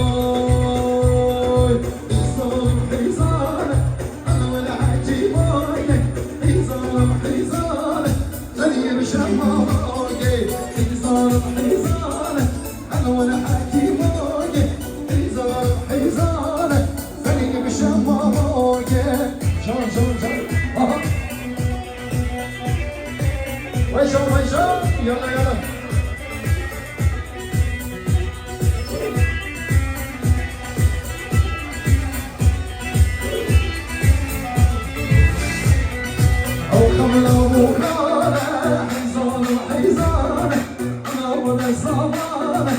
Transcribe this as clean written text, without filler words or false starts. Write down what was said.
اهوي حصان حصانه انا والعجيبايه حصان حصانه غني بشماغي حصان حصانه انا والعجيبايه حصان حصانه غني بشماغي شلون شلون شلون ويشو ويشو يلا يلا أو خملة ومكانة حزانة حزانة أنا ولا زمانة